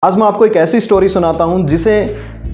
आज मैं आपको एक ऐसी स्टोरी सुनाता हूं जिसे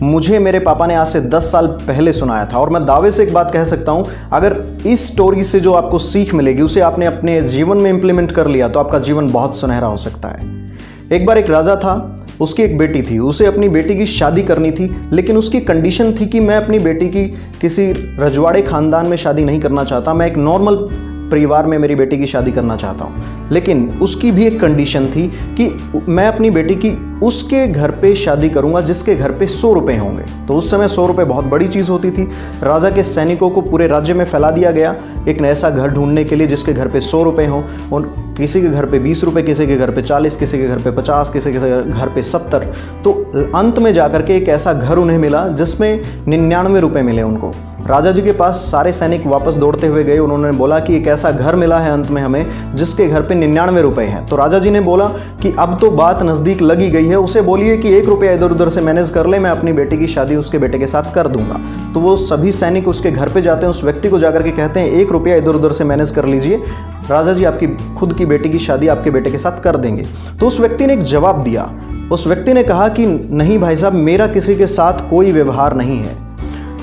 मुझे मेरे पापा ने आज से 10 साल पहले सुनाया था। और मैं दावे से एक बात कह सकता हूं, अगर इस स्टोरी से जो आपको सीख मिलेगी उसे आपने अपने जीवन में इंप्लीमेंट कर लिया तो आपका जीवन बहुत सुनहरा हो सकता है। एक बार एक राजा था, उसकी एक बेटी थी। उसे अपनी बेटी की शादी करनी थी, लेकिन उसकी कंडीशन थी कि मैं अपनी बेटी की किसी रजवाड़े खानदान में शादी नहीं करना चाहता, मैं एक नॉर्मल परिवार में मेरी बेटी की शादी करना चाहता हूँ। लेकिन उसकी भी एक कंडीशन थी कि मैं अपनी बेटी की उसके घर पे शादी करूँगा जिसके घर पे 100 रुपये होंगे। तो उस समय 100 रुपये बहुत बड़ी चीज़ होती थी। राजा के सैनिकों को पूरे राज्य में फैला दिया गया एक ऐसा घर ढूंढने के लिए जिसके घर पे 100 रुपये हों। और किसी के घर पे 20 रुपये, किसी के घर पे 40, किसी के घर पे 50, किसी के घर पे 70। तो अंत में जाकर के एक ऐसा घर उन्हें मिला जिसमें 99 रुपये मिले उनको। राजा जी के पास सारे सैनिक वापस दौड़ते हुए गए। उन्होंने बोला कि एक ऐसा घर मिला है अंत में हमें जिसके घर पे 99 रुपये हैं। तो राजा जी ने बोला कि अब तो बात नज़दीक लगी गई है, उसे बोलिए कि 1 रुपया इधर उधर से मैनेज कर ले, मैं अपनी बेटी की शादी उसके बेटे के साथ कर दूंगा। तो वो सभी सैनिक उसके घर पे जाते हैं, उस व्यक्ति को जाकर के कहते हैं 1 रुपया इधर उधर से मैनेज कर लीजिए, राजा जी आपकी खुद की बेटी की शादी आपके बेटे के साथ कर देंगे। तो उस व्यक्ति ने एक जवाब दिया। उस व्यक्ति ने कहा कि नहीं भाई साहब, मेरा किसी के साथ कोई व्यवहार नहीं है।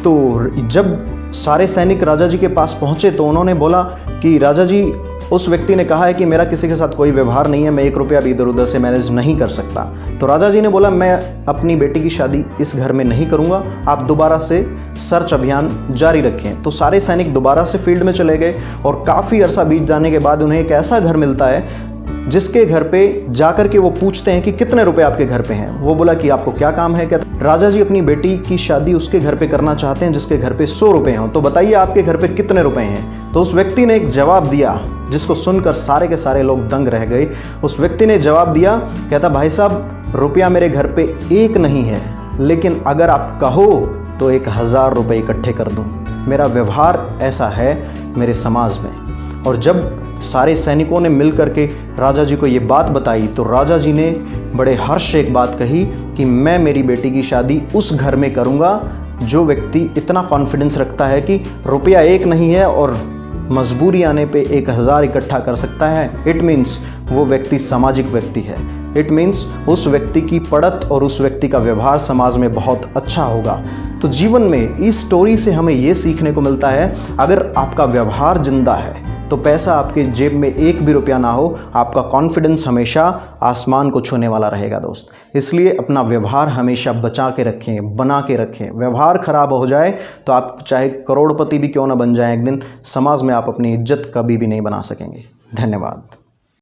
तो जब सारे सैनिक राजा जी के पास पहुंचे तो उन्होंने बोला कि राजा जी, उस व्यक्ति ने कहा है कि मेरा किसी के साथ कोई व्यवहार नहीं है, मैं 1 रुपया भी इधर उधर से मैनेज नहीं कर सकता। तो राजा जी ने बोला मैं अपनी बेटी की शादी इस घर में नहीं करूंगा, आप दोबारा से सर्च अभियान जारी रखें। तो सारे सैनिक दोबारा से फील्ड में चले गए और काफ़ी अरसा बीत जाने के बाद उन्हें एक ऐसा घर मिलता है जिसके घर पे जाकर के वो पूछते हैं कि कितने रुपए आपके घर पे हैं। वो बोला कि आपको क्या काम है। कहते राजा जी अपनी बेटी की शादी उसके घर पे करना चाहते हैं जिसके घर पे 100 रुपये हों, तो बताइए आपके घर पे कितने रुपए हैं। तो उस व्यक्ति ने एक जवाब दिया जिसको सुनकर सारे के सारे लोग दंग रह गए। उस व्यक्ति ने जवाब दिया, कहता भाई साहब, रुपया मेरे घर पे एक नहीं है, लेकिन अगर आप कहो तो 1000 रुपये इकट्ठे कर दूँ। मेरा व्यवहार ऐसा है मेरे समाज में। और जब सारे सैनिकों ने मिल करके राजा जी को ये बात बताई तो राजा जी ने बड़े हर्ष से एक बात कही कि मैं मेरी बेटी की शादी उस घर में करूँगा जो व्यक्ति इतना कॉन्फिडेंस रखता है कि रुपया एक नहीं है और मजबूरी आने पे 1000 इकट्ठा कर सकता है। इट मीन्स वो व्यक्ति सामाजिक व्यक्ति है। इट मीन्स उस व्यक्ति की पड़त और उस व्यक्ति का व्यवहार समाज में बहुत अच्छा होगा। तो जीवन में इस स्टोरी से हमें ये सीखने को मिलता है, अगर आपका व्यवहार जिंदा है तो पैसा आपके जेब में 1 भी रुपया ना हो, आपका कॉन्फिडेंस हमेशा आसमान को छूने वाला रहेगा दोस्त। इसलिए अपना व्यवहार हमेशा बचा के रखें, बना के रखें। व्यवहार खराब हो जाए तो आप चाहे करोड़पति भी क्यों ना बन जाएं एक दिन, समाज में आप अपनी इज्जत कभी भी नहीं बना सकेंगे। धन्यवाद।